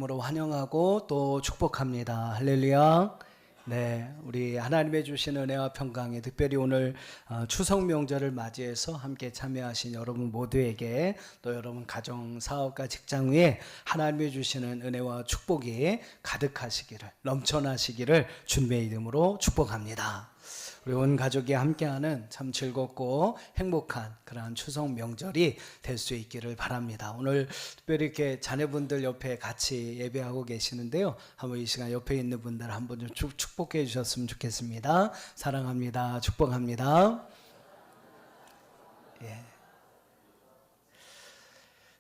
으로 환영하고 또 축복합니다. 할렐루야. 네, 우리 하나님의 주신 은혜와 평강에 특별히 오늘 추석 명절을 맞이해서 함께 참여하신 여러분 모두에게 또 여러분 가정, 사업가, 직장 위에 하나님의 주시는 은혜와 축복이 가득하시기를, 넘쳐나시기를 주님의 이름으로 축복합니다. 우리 온 가족이 함께하는 참 즐겁고 행복한 그러한 추석 명절이 될 수 있기를 바랍니다. 오늘 특별히 이렇게 자녀분들 옆에 같이 예배하고 계시는데요. 한번 이 시간 옆에 있는 분들 한번 좀 축복해 주셨으면 좋겠습니다. 사랑합니다. 축복합니다. 예.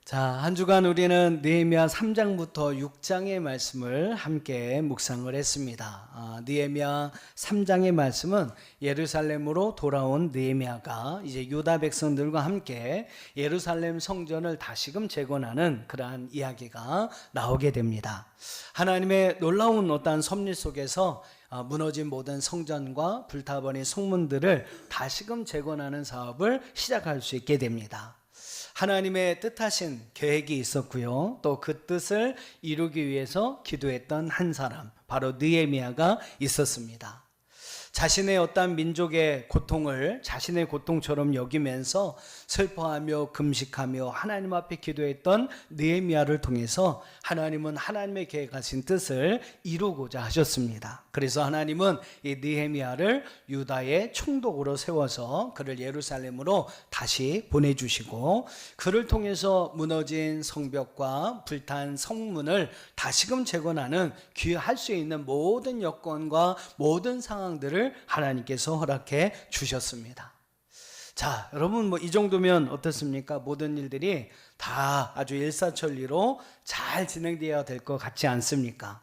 자, 한 주간 우리는 느헤미야 3장부터 6장의 말씀을 함께 묵상을 했습니다. 느헤미야 3장의 말씀은 예루살렘으로 돌아온 느헤미야가 이제 유다 백성들과 함께 예루살렘 성전을 다시금 재건하는 그러한 이야기가 나오게 됩니다. 하나님의 놀라운 어떠한 섭리 속에서 무너진 모든 성전과 불타버린 성문들을 다시금 재건하는 사업을 시작할 수 있게 됩니다. 하나님의 뜻하신 계획이 있었고요. 또 그 뜻을 이루기 위해서 기도했던 한 사람, 바로 느헤미야가 있었습니다. 자신의 어떠한 민족의 고통을 자신의 고통처럼 여기면서 슬퍼하며 금식하며 하나님 앞에 기도했던 느헤미야를 통해서 하나님은 하나님의 계획하신 뜻을 이루고자 하셨습니다. 그래서 하나님은 이 느헤미야를 유다의 총독으로 세워서 그를 예루살렘으로 다시 보내주시고 그를 통해서 무너진 성벽과 불탄 성문을 다시금 재건하는 할 수 있는 모든 여건과 모든 상황들을 하나님께서 허락해 주셨습니다. 자, 여러분 이 정도면 어떻습니까? 모든 일들이 다 아주 일사천리로 잘 진행되어야 될 것 같지 않습니까?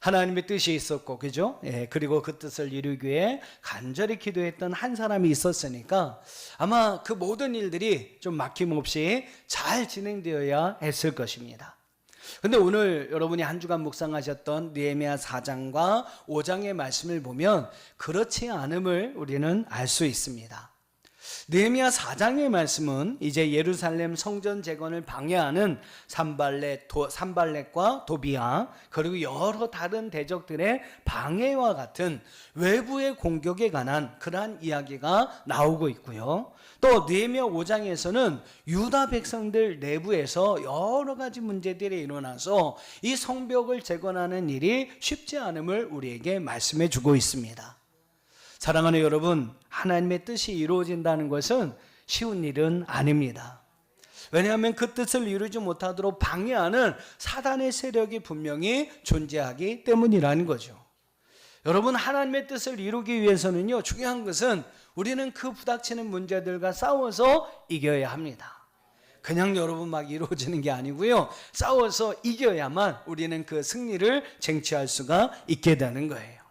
하나님의 뜻이 있었고, 그죠? 예, 그리고 그 뜻을 이루기 위해 간절히 기도했던 한 사람이 있었으니까 아마 그 모든 일들이 좀 막힘없이 잘 진행되어야 했을 것입니다. 근데 오늘 여러분이 한 주간 묵상하셨던 느헤미야 4장과 5장의 말씀을 보면 그렇지 않음을 우리는 알 수 있습니다. 느헤미야 4장의 말씀은 이제 예루살렘 성전 재건을 방해하는 산발렛과 도비야 그리고 여러 다른 대적들의 방해와 같은 외부의 공격에 관한 그러한 이야기가 나오고 있고요. 또 느헤미야 5장에서는 유다 백성들 내부에서 여러 가지 문제들이 일어나서 이 성벽을 재건하는 일이 쉽지 않음을 우리에게 말씀해 주고 있습니다. 사랑하는 여러분, 하나님의 뜻이 이루어진다는 것은 쉬운 일은 아닙니다. 왜냐하면 그 뜻을 이루지 못하도록 방해하는 사단의 세력이 분명히 존재하기 때문이라는 거죠. 여러분, 하나님의 뜻을 이루기 위해서는요, 중요한 것은 우리는 그 부닥치는 문제들과 싸워서 이겨야 합니다. 그냥 여러분 막 이루어지는 게 아니고요, 싸워서 이겨야만 우리는 그 승리를 쟁취할 수가 있게 되는 거예요.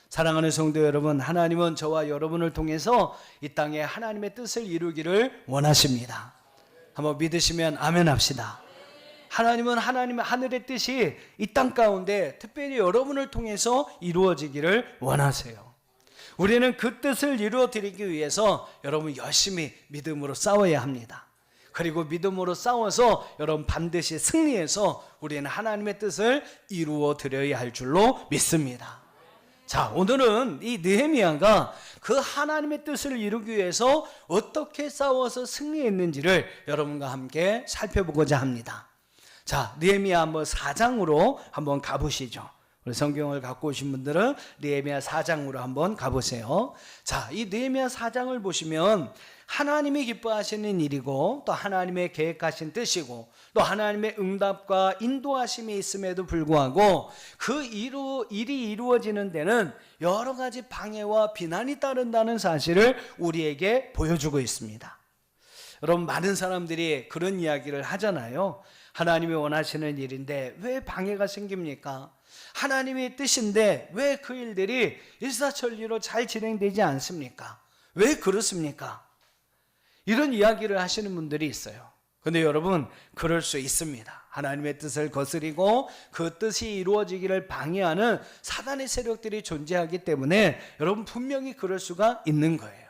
사랑하는 성도 여러분, 하나님은 저와 여러분을 통해서 이 땅에 하나님의 뜻을 이루기를 원하십니다. 한번 믿으시면 아멘 합시다. 하나님은 하나님의 하늘의 뜻이 이 땅 가운데 특별히 여러분을 통해서 이루어지기를 원하세요. 우리는 그 뜻을 이루어 드리기 위해서 여러분 열심히 믿음으로 싸워야 합니다. 그리고 믿음으로 싸워서 여러분 반드시 승리해서 우리는 하나님의 뜻을 이루어 드려야 할 줄로 믿습니다. 자, 오늘은 이 느헤미야가 그 하나님의 뜻을 이루기 위해서 어떻게 싸워서 승리했는지를 여러분과 함께 살펴보고자 합니다. 자, 느헤미야 한번 4장으로 한번 가보시죠. 우리 성경을 갖고 오신 분들은 느헤미야 4장으로 한번 가보세요. 자, 이 느헤미야 4장을 보시면 하나님이 기뻐하시는 일이고 또 하나님의 계획하신 뜻이고 또 하나님의 응답과 인도하심이 있음에도 불구하고 그 일이 이루어지는 데는 여러 가지 방해와 비난이 따른다는 사실을 우리에게 보여주고 있습니다. 여러분, 많은 사람들이 그런 이야기를 하잖아요. 하나님이 원하시는 일인데 왜 방해가 생깁니까? 하나님의 뜻인데 왜 그 일들이 일사천리로 잘 진행되지 않습니까? 왜 그렇습니까? 이런 이야기를 하시는 분들이 있어요. 근데 여러분, 그럴 수 있습니다. 하나님의 뜻을 거스리고 그 뜻이 이루어지기를 방해하는 사단의 세력들이 존재하기 때문에 여러분 분명히 그럴 수가 있는 거예요.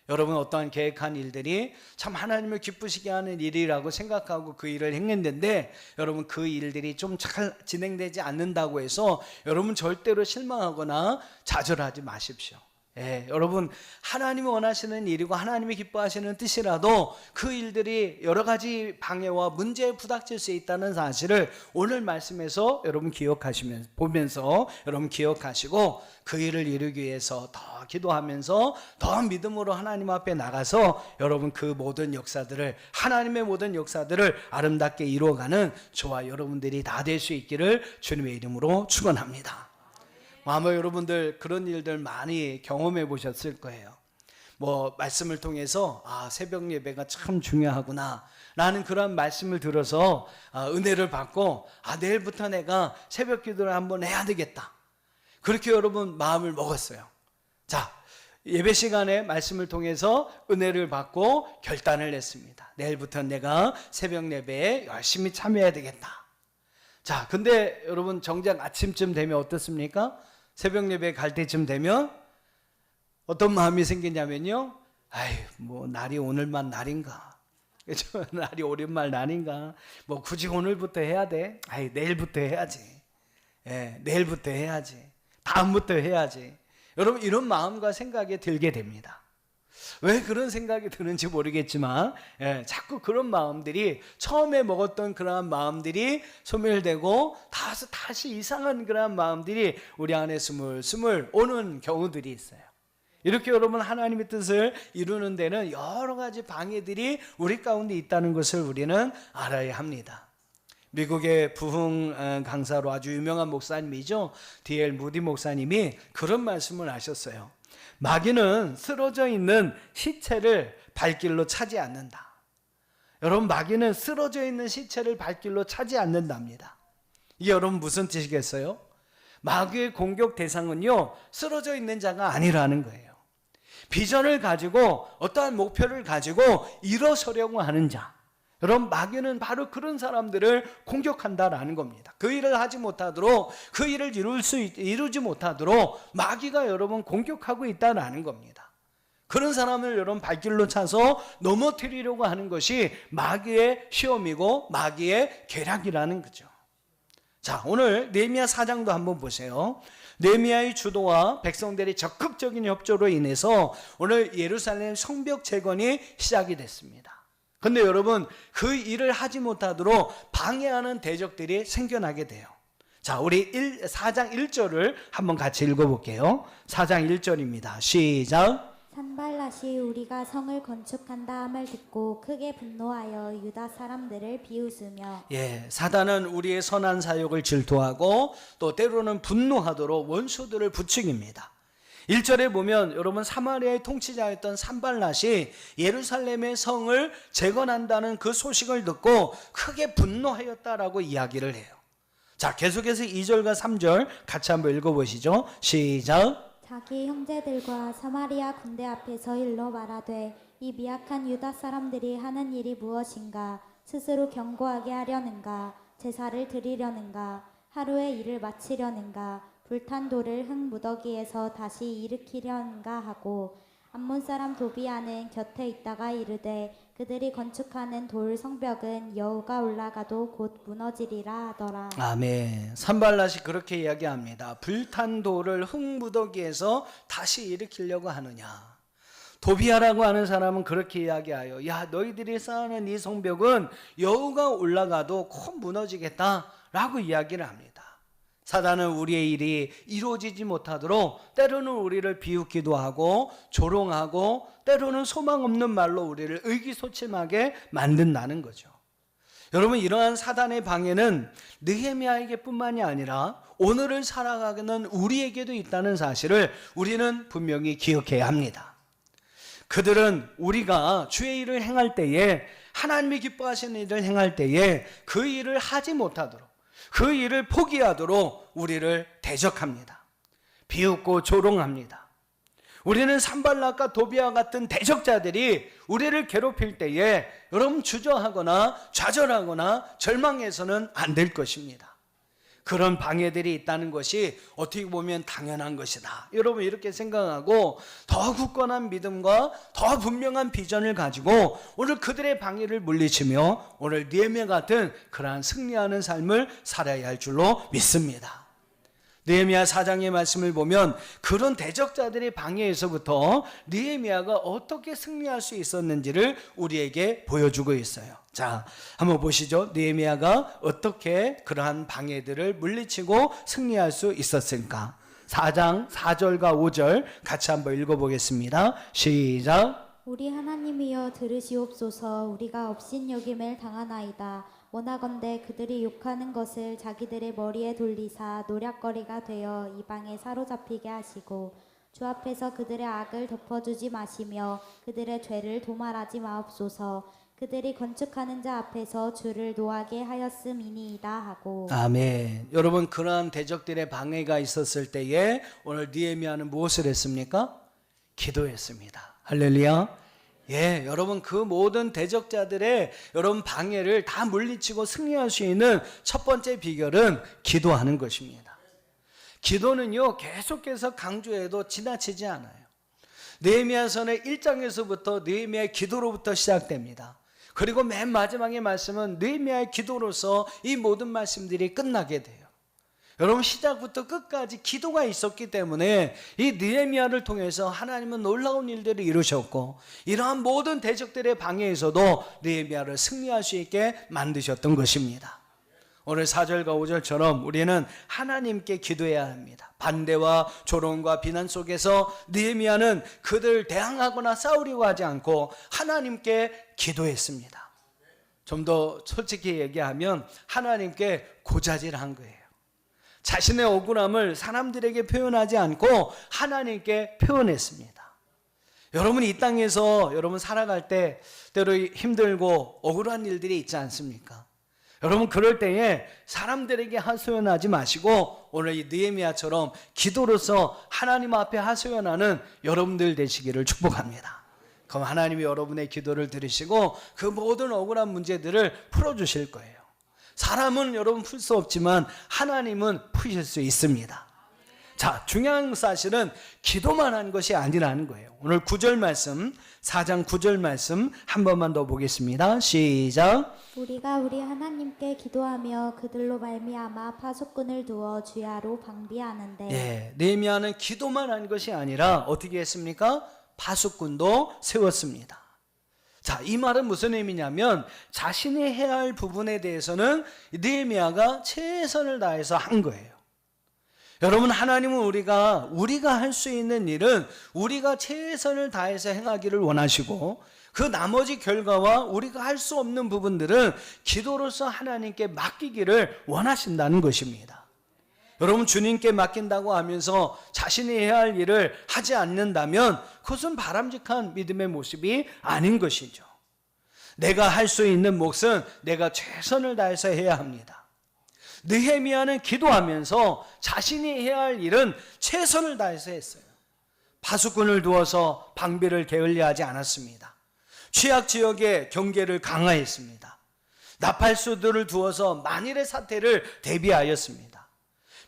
여러분 어떠한 계획한 일들이 참 하나님을 기쁘시게 하는 일이라고 생각하고 그 일을 행했는데 여러분 그 일들이 좀 잘 진행되지 않는다고 해서 여러분 절대로 실망하거나 좌절하지 마십시오. 예, 여러분 하나님이 원하시는 일이고 하나님이 기뻐하시는 뜻이라도 그 일들이 여러 가지 방해와 문제에 부닥칠 수 있다는 사실을 오늘 말씀에서 여러분 기억하시면서 보면서 여러분 기억하시고 그 일을 이루기 위해서 더 기도하면서 더 믿음으로 하나님 앞에 나가서 여러분 그 모든 역사들을 하나님의 모든 역사들을 아름답게 이루어가는 저와 여러분들이 다 될 수 있기를 주님의 이름으로 축원합니다. 아마 여러분들 그런 일들 많이 경험해 보셨을 거예요. 뭐 말씀을 통해서 새벽 예배가 참 중요하구나 라는 그런 말씀을 들어서 은혜를 받고 내일부터 내가 새벽 기도를 한번 해야 되겠다, 그렇게 여러분 마음을 먹었어요. 자, 예배 시간에 말씀을 통해서 은혜를 받고 결단을 했습니다. 내일부터 내가 새벽 예배에 열심히 참여해야 되겠다. 자, 근데 여러분 정작 아침쯤 되면 어떻습니까? 새벽 예배 갈 때쯤 되면 어떤 마음이 생기냐면요, 뭐 날이 오늘만 날인가, 그렇죠? 날이 오랜만 날인가, 뭐 굳이 오늘부터 해야 돼? 내일부터 해야지. 내일부터 해야지. 다음부터 해야지. 여러분 이런 마음과 생각이 들게 됩니다. 왜 그런 생각이 드는지 모르겠지만 자꾸 그런 마음들이, 처음에 먹었던 그러한 마음들이 소멸되고 다시 이상한 그러한 마음들이 우리 안에 스물스물 오는 경우들이 있어요. 이렇게 여러분 하나님의 뜻을 이루는 데는 여러 가지 방해들이 우리 가운데 있다는 것을 우리는 알아야 합니다. 미국의 부흥 강사로 아주 유명한 목사님이죠. D.L. 무디 목사님이 그런 말씀을 하셨어요. 마귀는 쓰러져 있는 시체를 발길로 차지 않는다. 여러분 마귀는 쓰러져 있는 시체를 발길로 차지 않는답니다. 이게 여러분 무슨 뜻이겠어요? 마귀의 공격 대상은요, 쓰러져 있는 자가 아니라는 거예요. 비전을 가지고 어떠한 목표를 가지고 일어서려고 하는 자, 여러분 마귀는 바로 그런 사람들을 공격한다라는 겁니다. 그 일을 하지 못하도록, 그 일을 이루지 못하도록 마귀가 여러분 공격하고 있다라는 겁니다. 그런 사람을 여러분 발길로 차서 넘어뜨리려고 하는 것이 마귀의 시험이고 마귀의 계략이라는 거죠. 자, 오늘 느헤미야 4장도 한번 보세요. 느헤미야의 주도와 백성들의 적극적인 협조로 인해서 오늘 예루살렘 성벽 재건이 시작이 됐습니다. 근데 여러분 그 일을 하지 못하도록 방해하는 대적들이 생겨나게 돼요. 자, 우리 4장 1절을 한번 같이 읽어볼게요. 4장 1절입니다. 시작. 산발랏이 우리가 성을 건축한다 함을 듣고 크게 분노하여 유다 사람들을 비웃으며, 사단은 우리의 선한 사역을 질투하고 또 때로는 분노하도록 원수들을 부추깁니다. 1절에 보면 여러분 사마리아의 통치자였던 산발랏이 예루살렘의 성을 재건한다는 그 소식을 듣고 크게 분노하였다라고 이야기를 해요. 자, 계속해서 2절과 3절 같이 한번 읽어보시죠. 시작. 자기 형제들과 사마리아 군대 앞에서 일러 말하되, 이 미약한 유다 사람들이 하는 일이 무엇인가? 스스로 견고하게 하려는가? 제사를 드리려는가? 하루의 일을 마치려는가? 불탄 돌을 흙 무더기에서 다시 일으키려는가 하고, 암몬 사람 도비아는 곁에 있다가 이르되, 그들이 건축하는 돌 성벽은 여호가 올라가도 곧 무너지리라 하더라. 아멘. 산발랏이 그렇게 이야기합니다. 불탄 돌을 흙 무더기에서 다시 일으키려고 하느냐. 도비아라고 하는 사람은 그렇게 이야기하여, 야, 너희들이 쌓는 이 성벽은 여호가 올라가도 곧 무너지겠다라고 이야기를 합니다. 사단은 우리의 일이 이루어지지 못하도록 때로는 우리를 비웃기도 하고 조롱하고 때로는 소망 없는 말로 우리를 의기소침하게 만든다는 거죠. 여러분 이러한 사단의 방해는 느헤미야에게 뿐만이 아니라 오늘을 살아가는 우리에게도 있다는 사실을 우리는 분명히 기억해야 합니다. 그들은 우리가 주의 일을 행할 때에, 하나님이 기뻐하시는 일을 행할 때에 그 일을 하지 못하도록, 그 일을 포기하도록 우리를 대적합니다. 비웃고 조롱합니다. 우리는 산발랏과 도비아 같은 대적자들이 우리를 괴롭힐 때에 여러분 주저하거나 좌절하거나 절망해서는 안 될 것입니다. 그런 방해들이 있다는 것이 어떻게 보면 당연한 것이다. 여러분 이렇게 생각하고 더 굳건한 믿음과 더 분명한 비전을 가지고 오늘 그들의 방해를 물리치며 오늘 느헤미야 같은 그러한 승리하는 삶을 살아야 할 줄로 믿습니다. 느헤미야 4장의 말씀을 보면 그런 대적자들의 방해에서부터 느헤미야가 어떻게 승리할 수 있었는지를 우리에게 보여주고 있어요. 자, 한번 보시죠. 느헤미야가 어떻게 그러한 방해들을 물리치고 승리할 수 있었을까? 4장 4절과 5절 같이 한번 읽어보겠습니다. 시작. 우리 하나님이여 들으시옵소서. 우리가 업신여김을 당하나이다. 원하건대 그들이 욕하는 것을 자기들의 머리에 돌리사 노략거리가 되어 이방에 사로잡히게 하시고 주 앞에서 그들의 악을 덮어주지 마시며 그들의 죄를 도말하지 마옵소서. 그들이 건축하는 자 앞에서 주를 노하게 하였음이니이다 하고. 아멘. 여러분 그러한 대적들의 방해가 있었을 때에 오늘 느헤미야는 무엇을 했습니까? 기도했습니다. 할렐루야. 예, 여러분 그 모든 대적자들의 여러분 방해를 다 물리치고 승리할 수 있는 첫 번째 비결은 기도하는 것입니다. 기도는요 계속해서 강조해도 지나치지 않아요. 느헤미야서는 1장에서부터 느헤미야의 기도로부터 시작됩니다. 그리고 맨 마지막의 말씀은 느헤미야의 기도로서 이 모든 말씀들이 끝나게 돼요. 여러분 시작부터 끝까지 기도가 있었기 때문에 이 느헤미야를 통해서 하나님은 놀라운 일들을 이루셨고 이러한 모든 대적들의 방해에서도 느헤미야를 승리할 수 있게 만드셨던 것입니다. 오늘 4절과 5절처럼 우리는 하나님께 기도해야 합니다. 반대와 조롱과 비난 속에서 느헤미야는 그들 대항하거나 싸우려고 하지 않고 하나님께 기도했습니다. 좀 더 솔직히 얘기하면 하나님께 고자질한 거예요. 자신의 억울함을 사람들에게 표현하지 않고 하나님께 표현했습니다. 여러분 이 땅에서 여러분 살아갈 때 때로 힘들고 억울한 일들이 있지 않습니까? 여러분 그럴 때에 사람들에게 하소연하지 마시고 오늘 이 느헤미야처럼 기도로서 하나님 앞에 하소연하는 여러분들 되시기를 축복합니다. 그럼 하나님이 여러분의 기도를 들으시고 그 모든 억울한 문제들을 풀어주실 거예요. 사람은 여러분 풀 수 없지만 하나님은 푸실 수 있습니다. 자, 중요한 사실은 기도만 한 것이 아니라는 거예요. 오늘 9절 말씀, 4장 9절 말씀 한 번만 더 보겠습니다. 시작. 우리가 우리 하나님께 기도하며 그들로 말미암아 파수꾼을 두어 주야로 방비하는데. 예, 느헤미야는 기도만 한 것이 아니라 어떻게 했습니까? 파수꾼도 세웠습니다. 자, 이 말은 무슨 의미냐면 자신이 해야 할 부분에 대해서는 느헤미야가 최선을 다해서 한 거예요. 여러분 하나님은 우리가 할 수 있는 일은 우리가 최선을 다해서 행하기를 원하시고 그 나머지 결과와 우리가 할 수 없는 부분들은 기도로서 하나님께 맡기기를 원하신다는 것입니다. 여러분 주님께 맡긴다고 하면서 자신이 해야 할 일을 하지 않는다면 그것은 바람직한 믿음의 모습이 아닌 것이죠. 내가 할 수 있는 몫은 내가 최선을 다해서 해야 합니다. 느헤미야는 기도하면서 자신이 해야 할 일은 최선을 다해서 했어요. 파수꾼을 두어서 방비를 게을리하지 않았습니다. 취약 지역의 경계를 강화했습니다. 나팔수들을 두어서 만일의 사태를 대비하였습니다.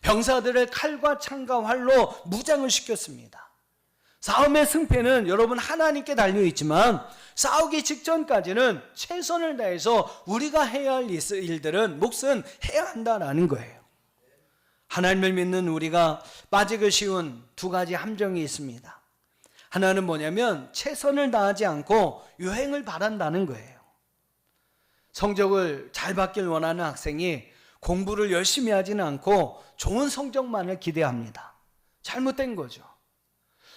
병사들을 칼과 창과 활로 무장을 시켰습니다. 싸움의 승패는 여러분 하나님께 달려있지만 싸우기 직전까지는 최선을 다해서 우리가 해야 할 일들은 몫은 해야 한다는 거예요. 하나님을 믿는 우리가 빠지기 쉬운 두 가지 함정이 있습니다. 하나는 뭐냐면 최선을 다하지 않고 유행을 바란다는 거예요. 성적을 잘 받길 원하는 학생이 공부를 열심히 하지는 않고 좋은 성적만을 기대합니다. 잘못된 거죠.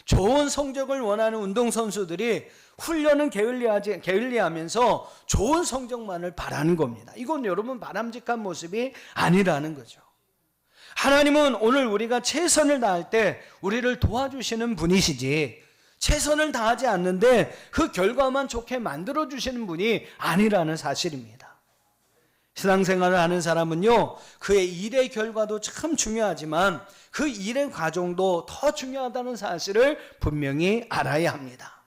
좋은 성적을 원하는 운동선수들이 훈련은 게을리하면서 좋은 성적만을 바라는 겁니다. 이건 여러분 바람직한 모습이 아니라는 거죠. 하나님은 오늘 우리가 최선을 다할 때 우리를 도와주시는 분이시지 최선을 다하지 않는데 그 결과만 좋게 만들어주시는 분이 아니라는 사실입니다. 신앙생활을 하는 사람은요, 그의 일의 결과도 참 중요하지만 그 일의 과정도 더 중요하다는 사실을 분명히 알아야 합니다.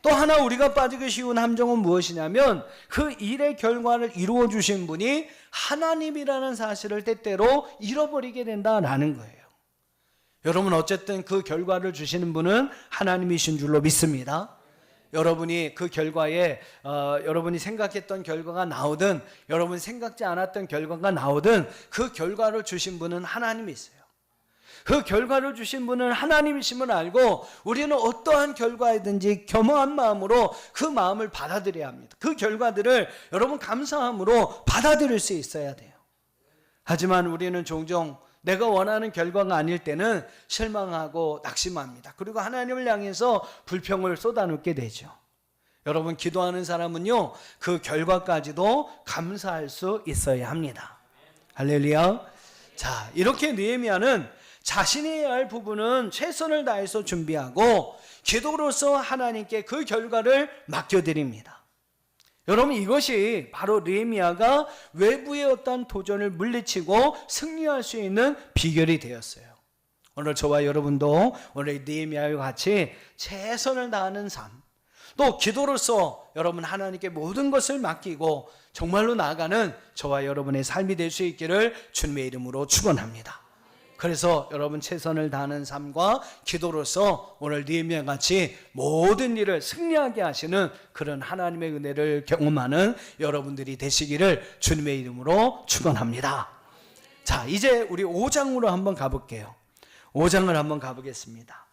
또 하나 우리가 빠지기 쉬운 함정은 무엇이냐면 그 일의 결과를 이루어 주신 분이 하나님이라는 사실을 때때로 잃어버리게 된다라는 거예요. 여러분 어쨌든 그 결과를 주시는 분은 하나님이신 줄로 믿습니다. 여러분이 그 결과에 여러분이 생각했던 결과가 나오든 여러분이 생각지 않았던 결과가 나오든 그 결과를 주신 분은 하나님이세요. 그 결과를 주신 분은 하나님이심을 알고 우리는 어떠한 결과이든지 겸허한 마음으로 그 마음을 받아들여야 합니다. 그 결과들을 여러분 감사함으로 받아들일 수 있어야 돼요. 하지만 우리는 종종 내가 원하는 결과가 아닐 때는 실망하고 낙심합니다. 그리고 하나님을 향해서 불평을 쏟아놓게 되죠. 여러분 기도하는 사람은요 그 결과까지도 감사할 수 있어야 합니다. 할렐루야. 자, 이렇게 느헤미야는 자신이 해야 할 부분은 최선을 다해서 준비하고 기도로서 하나님께 그 결과를 맡겨드립니다. 여러분 이것이 바로 느헤미야가 외부의 어떤 도전을 물리치고 승리할 수 있는 비결이 되었어요. 오늘 저와 여러분도 오늘 느헤미야와 같이 최선을 다하는 삶, 또 기도로서 여러분 하나님께 모든 것을 맡기고 정말로 나아가는 저와 여러분의 삶이 될 수 있기를 주님의 이름으로 축원합니다. 그래서 여러분 최선을 다하는 삶과 기도로서 오늘 느헤미야 같이 모든 일을 승리하게 하시는 그런 하나님의 은혜를 경험하는 여러분들이 되시기를 주님의 이름으로 축원합니다. 자, 이제 우리 5장으로 한번 가볼게요. 5장을 한번 가보겠습니다.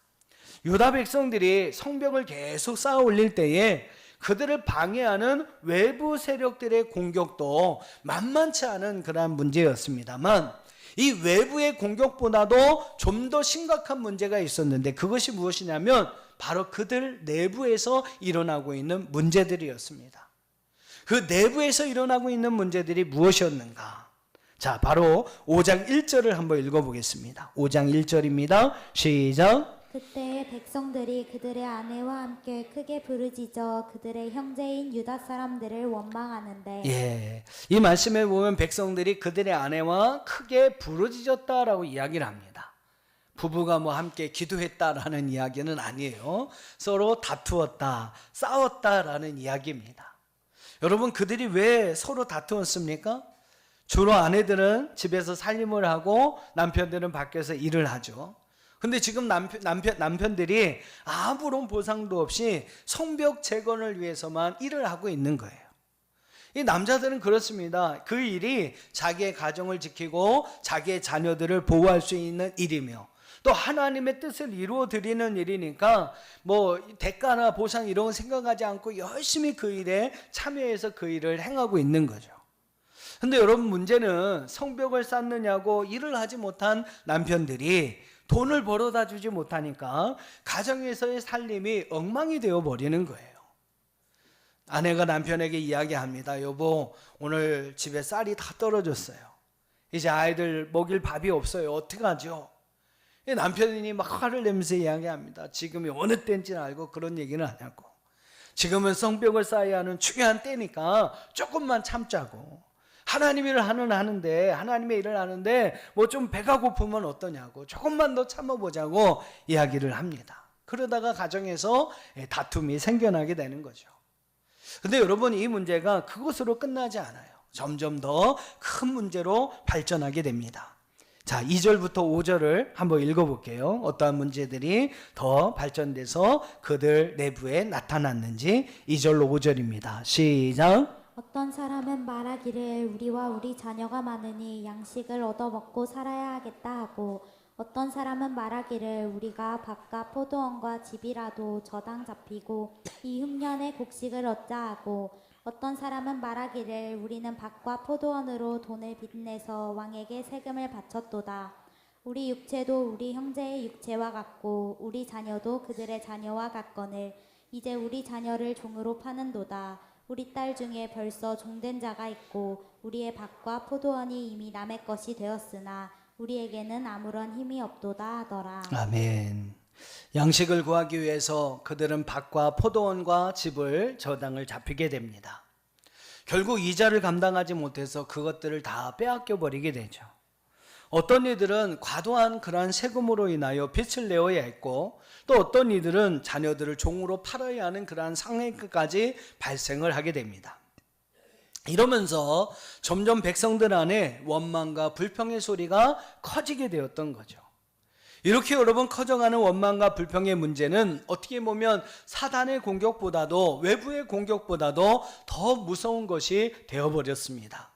유다 백성들이 성벽을 계속 쌓아 올릴 때에 그들을 방해하는 외부 세력들의 공격도 만만치 않은 그러한 문제였습니다만 이 외부의 공격보다도 좀 더 심각한 문제가 있었는데 그것이 무엇이냐면 바로 그들 내부에서 일어나고 있는 문제들이었습니다. 그 내부에서 일어나고 있는 문제들이 무엇이었는가? 자, 바로 5장 1절을 한번 읽어보겠습니다. 5장 1절입니다. 시작. 그때 백성들이 그들의 아내와 함께 크게 부르짖어 그들의 형제인 유다 사람들을 원망하는데 예, 이 말씀에 보면 백성들이 그들의 아내와 크게 부르짖었다라고 이야기를 합니다. 부부가 뭐 함께 기도했다라는 이야기는 아니에요. 서로 다투었다, 싸웠다라는 이야기입니다. 여러분 그들이 왜 서로 다투었습니까? 주로 아내들은 집에서 살림을 하고 남편들은 밖에서 일을 하죠. 근데 지금 남편들이 아무런 보상도 없이 성벽 재건을 위해서만 일을 하고 있는 거예요. 이 남자들은 그렇습니다. 그 일이 자기의 가정을 지키고 자기의 자녀들을 보호할 수 있는 일이며 또 하나님의 뜻을 이루어 드리는 일이니까 뭐 대가나 보상 이런 거 생각하지 않고 열심히 그 일에 참여해서 그 일을 행하고 있는 거죠. 근데 여러분 문제는 성벽을 쌓느냐고 일을 하지 못한 남편들이 돈을 벌어다 주지 못하니까 가정에서의 살림이 엉망이 되어 버리는 거예요. 아내가 남편에게 이야기합니다. 여보, 오늘 집에 쌀이 다 떨어졌어요. 이제 아이들 먹일 밥이 없어요. 어떡하죠? 남편이 막 화를 내면서 이야기합니다. 지금이 어느 때인지는 알고 그런 얘기는 안 하고 지금은 성벽을 쌓아야 하는 중요한 때니까 조금만 참자고 하나님의 일을 하나님의 일을 하는데 뭐 좀 배가 고프면 어떠냐고 조금만 더 참아보자고 이야기를 합니다. 그러다가 가정에서 다툼이 생겨나게 되는 거죠. 근데 여러분 이 문제가 그것으로 끝나지 않아요. 점점 더 큰 문제로 발전하게 됩니다. 자, 2절부터 5절을 한번 읽어볼게요. 어떠한 문제들이 더 발전돼서 그들 내부에 나타났는지 2절로 5절입니다. 시작. 어떤 사람은 말하기를 우리와 우리 자녀가 많으니 양식을 얻어먹고 살아야 하겠다 하고 어떤 사람은 말하기를 우리가 밭과 포도원과 집이라도 저당 잡히고 이 흉년에 곡식을 얻자 하고 어떤 사람은 말하기를 우리는 밭과 포도원으로 돈을 빚내서 왕에게 세금을 바쳤도다. 우리 육체도 우리 형제의 육체와 같고 우리 자녀도 그들의 자녀와 같거늘 이제 우리 자녀를 종으로 파는도다. 우리 딸 중에 벌써 종된 자가 있고 우리의 밭과 포도원이 이미 남의 것이 되었으나 우리에게는 아무런 힘이 없도다 하더라. 아멘. 양식을 구하기 위해서 그들은 밭과 포도원과 집을 저당을 잡히게 됩니다. 결국 이자를 감당하지 못해서 그것들을 다 빼앗겨 버리게 되죠. 어떤 이들은 과도한 그러한 세금으로 인하여 빚을 내어야 했고, 또 어떤 이들은 자녀들을 종으로 팔아야 하는 그러한 상황까지 발생을 하게 됩니다. 이러면서 점점 백성들 안에 원망과 불평의 소리가 커지게 되었던 거죠. 이렇게 여러분 커져가는 원망과 불평의 문제는 어떻게 보면 사단의 공격보다도, 외부의 공격보다도 더 무서운 것이 되어버렸습니다.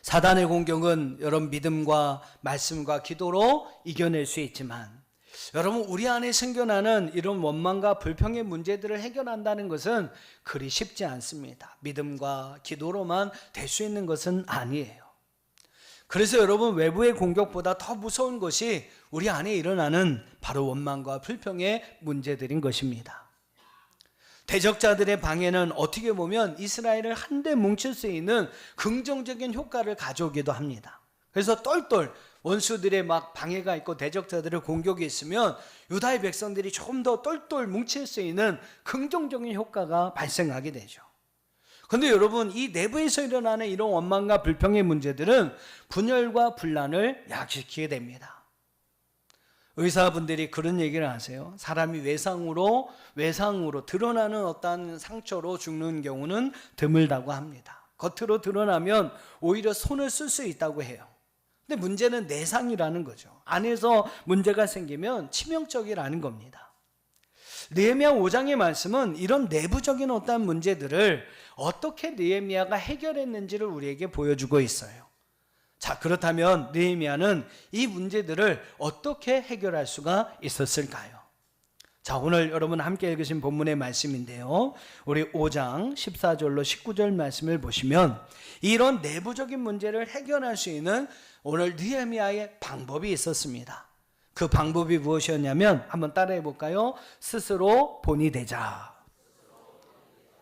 사단의 공격은 여러분 믿음과 말씀과 기도로 이겨낼 수 있지만, 여러분 우리 안에 생겨나는 이런 원망과 불평의 문제들을 해결한다는 것은 그리 쉽지 않습니다. 믿음과 기도로만 될 수 있는 것은 아니에요. 그래서 여러분 외부의 공격보다 더 무서운 것이 우리 안에 일어나는 바로 원망과 불평의 문제들인 것입니다. 대적자들의 방해는 어떻게 보면 이스라엘을 한데 뭉칠 수 있는 긍정적인 효과를 가져오기도 합니다. 그래서 똘똘 원수들의 막 방해가 있고 대적자들의 공격이 있으면 유다의 백성들이 조금 더 똘똘 뭉칠 수 있는 긍정적인 효과가 발생하게 되죠. 그런데 여러분 이 내부에서 일어나는 이런 원망과 불평의 문제들은 분열과 분란을 야기시키게 됩니다. 의사분들이 그런 얘기를 하세요. 사람이 외상으로 드러나는 어떤 상처로 죽는 경우는 드물다고 합니다. 겉으로 드러나면 오히려 손을 쓸 수 있다고 해요. 근데 문제는 내상이라는 거죠. 안에서 문제가 생기면 치명적이라는 겁니다. 느헤미야 5장의 말씀은 이런 내부적인 어떤 문제들을 어떻게 느헤미야가 해결했는지를 우리에게 보여주고 있어요. 자, 그렇다면 느헤미야는 이 문제들을 어떻게 해결할 수가 있었을까요? 자, 오늘 여러분 함께 읽으신 본문의 말씀인데요. 우리 5장 14절로 19절 말씀을 보시면 이런 내부적인 문제를 해결할 수 있는 오늘 느헤미야의 방법이 있었습니다. 그 방법이 무엇이었냐면 한번 따라해 볼까요? 스스로 본이 되자.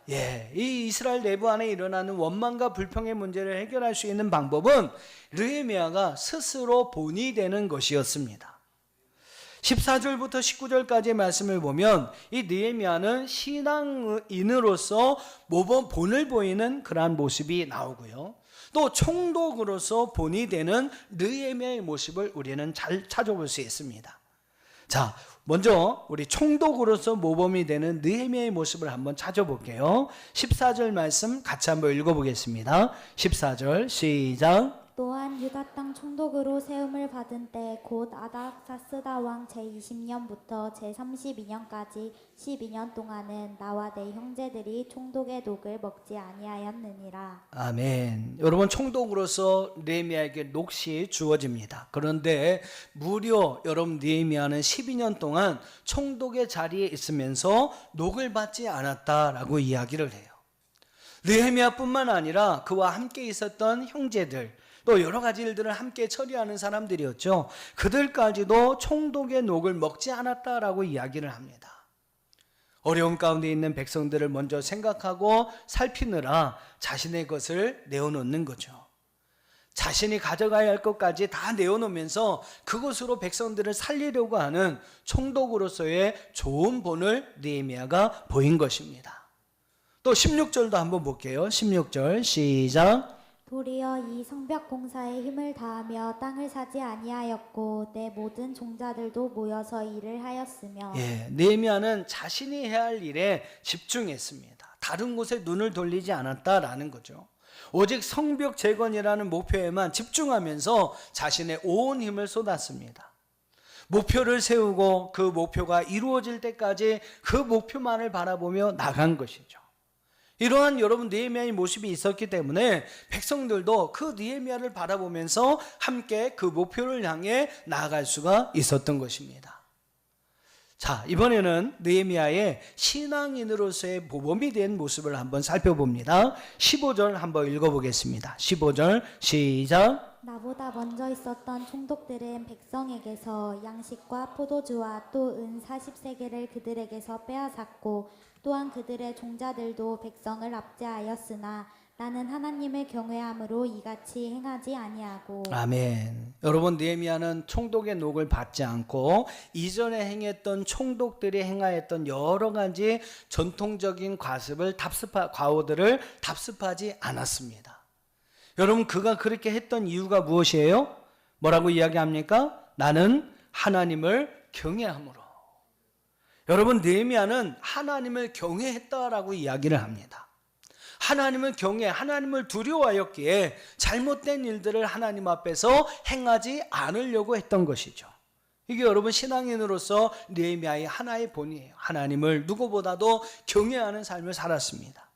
이 이스라엘 내부 안에 일어나는 원망과 불평의 문제를 해결할 수 있는 방법은 느헤미야가 스스로 본이 되는 것이었습니다. 14절부터 19절까지의 말씀을 보면 이 느헤미야는 신앙인으로서 모범 본을 보이는 그러한 모습이 나오고요. 또 총독으로서 본이 되는 느헤미야의 모습을 우리는 잘 찾아볼 수 있습니다. 자, 먼저 우리 총독으로서 모범이 되는 느헤미야의 모습을 한번 찾아볼게요. 14절 말씀 같이 한번 읽어보겠습니다. 14절 시작. 또한 유다 땅 총독으로 세움을 받은 때 곧 아닥사스다 왕 제20년부터 제32년까지 12년 동안은 나와 내 형제들이 총독의 녹을 먹지 아니하였느니라. 아멘. 여러분 총독으로서 느헤미야에게 녹이 주어집니다. 그런데 무려 여러분 느헤미야는 12년 동안 총독의 자리에 있으면서 녹을 받지 않았다라고 이야기를 해요. 느헤미야뿐만 아니라 그와 함께 있었던 형제들, 또 여러 가지 일들을 함께 처리하는 사람들이었죠. 그들까지도 총독의 녹을 먹지 않았다라고 이야기를 합니다. 어려움 가운데 있는 백성들을 먼저 생각하고 살피느라 자신의 것을 내어놓는 거죠. 자신이 가져가야 할 것까지 다 내어놓으면서 그것으로 백성들을 살리려고 하는 총독으로서의 좋은 본을 느헤미야가 보인 것입니다. 또 16절도 한번 볼게요. 16절 시작. 도리어 이 성벽 공사에 힘을 다하며 땅을 사지 아니하였고 내 모든 종자들도 모여서 일을 하였으며. 느헤미야는 자신이 해야 할 일에 집중했습니다. 다른 곳에 눈을 돌리지 않았다라는 거죠. 오직 성벽 재건이라는 목표에만 집중하면서 자신의 온 힘을 쏟았습니다. 목표를 세우고 그 목표가 이루어질 때까지 그 목표만을 바라보며 나간 것이죠. 이러한 여러분 느헤미야의 모습이 있었기 때문에 백성들도 그 느헤미야를 바라보면서 함께 그 목표를 향해 나아갈 수가 있었던 것입니다. 자, 이번에는 느헤미야의 신앙인으로서의 모범이 된 모습을 한번 살펴봅니다. 15절 한번 읽어보겠습니다. 15절 시작. 나보다 먼저 있었던 총독들은 백성에게서 양식과 포도주와 또 은 40세겔을 그들에게서 빼앗았고 또한 그들의 종자들도 백성을 압제하였으나 나는 하나님을 경외함으로 이같이 행하지 아니하고. 아멘. 여러분 느헤미야는 총독의 녹을 받지 않고 이전에 행했던 총독들이 행하였던 여러 가지 전통적인 과오들을 답습하지 않았습니다. 여러분 그가 그렇게 했던 이유가 무엇이에요? 뭐라고 이야기합니까? 나는 하나님을 경외함으로. 여러분, 느헤미야는 하나님을 경외했다라고 이야기를 합니다. 하나님을 하나님을 두려워하였기에 잘못된 일들을 하나님 앞에서 행하지 않으려고 했던 것이죠. 이게 여러분 신앙인으로서 느헤미야의 하나의 본이에요. 하나님을 누구보다도 경외하는 삶을 살았습니다.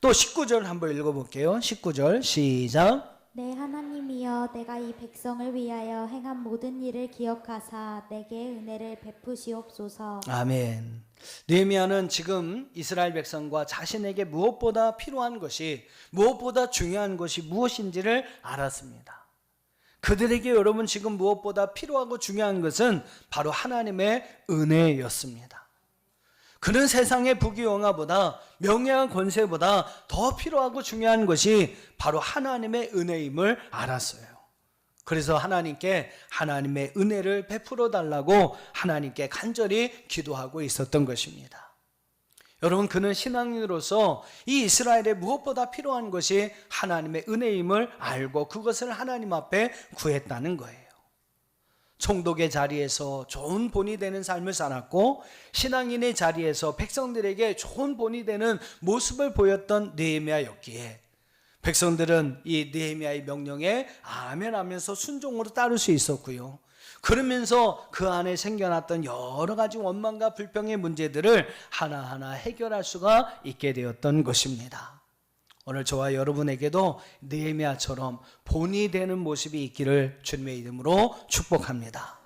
또 19절 한번 읽어볼게요. 19절 시작. 내 하나님이여, 내가 이 백성을 위하여 행한 모든 일을 기억하사 내게 은혜를 베푸시옵소서. 아멘. 느헤미야는 지금 이스라엘 백성과 자신에게 무엇보다 필요한 것이, 무엇보다 중요한 것이 무엇인지를 알았습니다. 그들에게 여러분 지금 무엇보다 필요하고 중요한 것은 바로 하나님의 은혜였습니다. 그는 세상의 부귀영화보다, 명예와 권세보다 더 필요하고 중요한 것이 바로 하나님의 은혜임을 알았어요. 그래서 하나님께 하나님의 은혜를 베풀어 달라고 하나님께 간절히 기도하고 있었던 것입니다. 여러분, 그는 신앙인으로서 이 이스라엘에 무엇보다 필요한 것이 하나님의 은혜임을 알고 그것을 하나님 앞에 구했다는 거예요. 총독의 자리에서 좋은 본이 되는 삶을 살았고, 신앙인의 자리에서 백성들에게 좋은 본이 되는 모습을 보였던 느헤미야였기에 백성들은 이 느헤미야의 명령에 아멘하면서 순종으로 따를 수 있었고요. 그러면서 그 안에 생겨났던 여러 가지 원망과 불평의 문제들을 하나하나 해결할 수가 있게 되었던 것입니다. 오늘 저와 여러분에게도 느헤미야처럼 본이 되는 모습이 있기를 주님의 이름으로 축복합니다.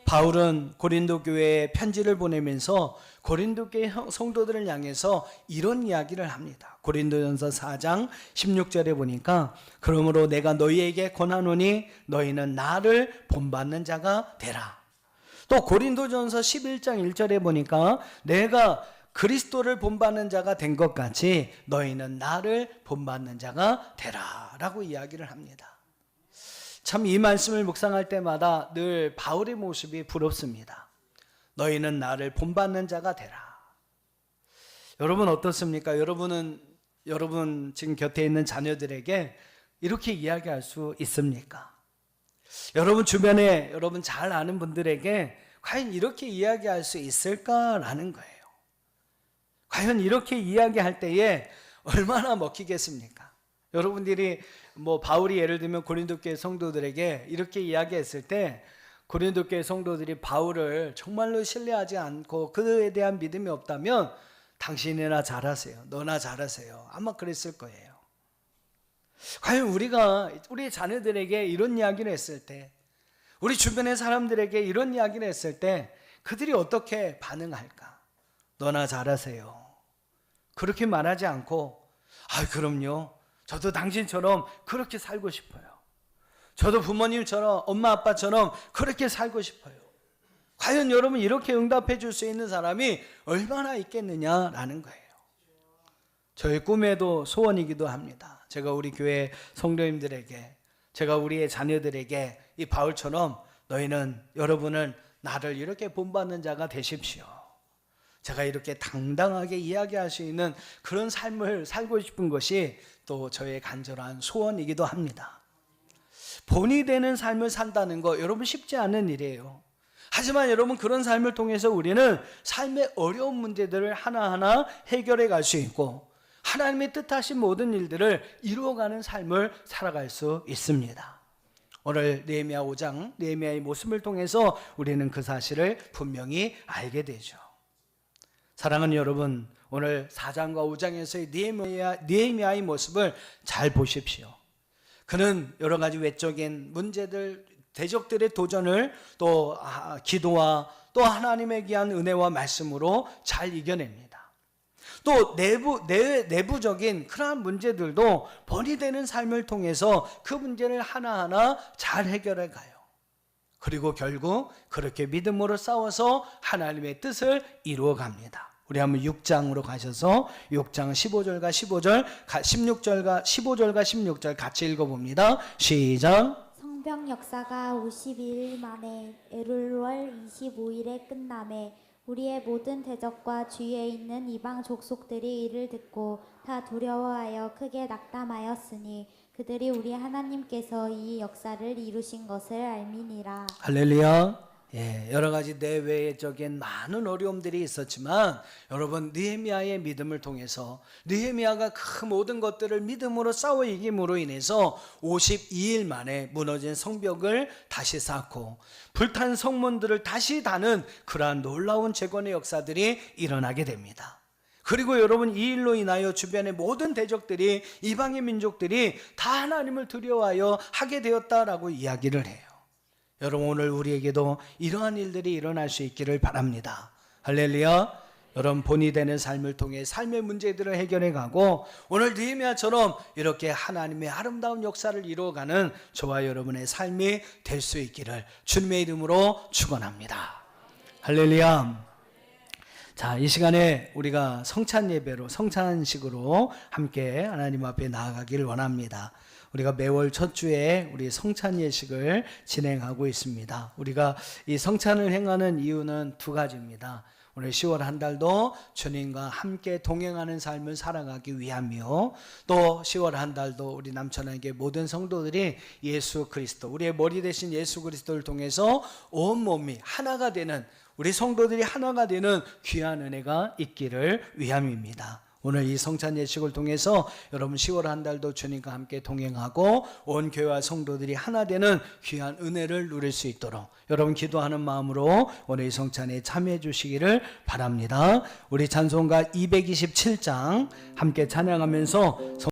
바울은 고린도 교회에 편지를 보내면서 고린도 교회 성도들을 향해서 이런 이야기를 합니다. 고린도전서 4장 16절에 보니까 그러므로 내가 너희에게 권하노니 너희는 나를 본받는 자가 되라. 또 고린도전서 11장 1절에 보니까 내가 그리스도를 본받는 자가 된 것 같이 너희는 나를 본받는 자가 되라 라고 이야기를 합니다. 참 이 말씀을 묵상할 때마다 늘 바울의 모습이 부럽습니다. 너희는 나를 본받는 자가 되라. 여러분 어떻습니까? 여러분 지금 곁에 있는 자녀들에게 이렇게 이야기할 수 있습니까? 여러분 주변에 여러분 잘 아는 분들에게 과연 이렇게 이야기할 수 있을까라는 거예요. 과연 이렇게 이야기할 때에 얼마나 먹히겠습니까? 여러분들이 바울이 예를 들면 고린도 교회 성도들에게 이렇게 이야기했을 때 고린도 교회 성도들이 바울을 정말로 신뢰하지 않고 그에 대한 믿음이 없다면 당신이나 잘하세요. 너나 잘하세요. 아마 그랬을 거예요. 과연 우리가 우리 자녀들에게 이런 이야기를 했을 때, 우리 주변의 사람들에게 이런 이야기를 했을 때 그들이 어떻게 반응할까? 너나 잘하세요. 그렇게 말하지 않고 그럼요. 저도 당신처럼 그렇게 살고 싶어요. 저도 부모님처럼 엄마 아빠처럼 그렇게 살고 싶어요. 과연 여러분 이렇게 응답해 줄 수 있는 사람이 얼마나 있겠느냐라는 거예요. 저의 꿈에도 소원이기도 합니다. 제가 우리 교회 성도님들에게, 제가 우리의 자녀들에게 이 바울처럼 여러분은 나를 이렇게 본받는 자가 되십시오. 제가 이렇게 당당하게 이야기할 수 있는 그런 삶을 살고 싶은 것이 또 저의 간절한 소원이기도 합니다. 본이 되는 삶을 산다는 거 여러분 쉽지 않은 일이에요. 하지만 여러분 그런 삶을 통해서 우리는 삶의 어려운 문제들을 하나하나 해결해 갈 수 있고 하나님의 뜻하신 모든 일들을 이루어가는 삶을 살아갈 수 있습니다. 오늘 느헤미야 5장 느헤미야의 모습을 통해서 우리는 그 사실을 분명히 알게 되죠. 사랑하는 여러분, 오늘 4장과 5장에서의 느헤미야의 모습을 잘 보십시오. 그는 여러 가지 외적인 문제들, 대적들의 도전을 또 기도와 또 하나님에 대한 은혜와 말씀으로 잘 이겨냅니다. 또 내부적인 그러한 문제들도 본이 되는 삶을 통해서 그 문제를 하나하나 잘 해결해 가요. 그리고 결국 그렇게 믿음으로 싸워서 하나님의 뜻을 이루어 갑니다. 우리 한번 6장으로 가셔서 6장 15절과 16절 같이 읽어봅니다. 시작. 성병 역사가 52일 만에 엘룰월 25일에 끝남에 우리의 모든 대적과 주위에 있는 이방 족속들이 이를 듣고 다 두려워하여 크게 낙담하였으니 그들이 우리 하나님께서 이 역사를 이루신 것을 알미니라. 할렐루야. 예, 여러 가지 내외적인 많은 어려움들이 있었지만 여러분 느헤미야의 믿음을 통해서 느헤미야가 그 모든 것들을 믿음으로 싸워 이김으로 인해서 52일 만에 무너진 성벽을 다시 쌓고 불탄 성문들을 다시 다는 그러한 놀라운 재건의 역사들이 일어나게 됩니다. 그리고 여러분 이 일로 인하여 주변의 모든 대적들이 이방의 민족들이 다 하나님을 두려워하여 하게 되었다라고 이야기를 해요. 여러분 오늘 우리에게도 이러한 일들이 일어날 수 있기를 바랍니다. 할렐루야. 여러분 본이 되는 삶을 통해 삶의 문제들을 해결해 가고 오늘 느헤미야처럼 이렇게 하나님의 아름다운 역사를 이루어가는 저와 여러분의 삶이 될 수 있기를 주님의 이름으로 축원합니다. 할렐루야. 자, 이 시간에 우리가 성찬 예배로 성찬식으로 함께 하나님 앞에 나아가기를 원합니다. 우리가 매월 첫 주에 우리 성찬 예식을 진행하고 있습니다. 우리가 이 성찬을 행하는 이유는 두 가지입니다. 오늘 10월 한 달도 주님과 함께 동행하는 삶을 살아가기 위함이요. 또 10월 한 달도 우리 남천에게 모든 성도들이 예수 그리스도, 우리의 머리 대신 예수 그리스도를 통해서 온몸이 하나가 되는, 우리 성도들이 하나가 되는 귀한 은혜가 있기를 위함입니다. 오늘 이 성찬 예식을 통해서 여러분 10월 한 달도 주님과 함께 동행하고 온 교회와 성도들이 하나 되는 귀한 은혜를 누릴 수 있도록 여러분 기도하는 마음으로 오늘 이 성찬에 참여해 주시기를 바랍니다. 우리 찬송가 227장 함께 찬양하면서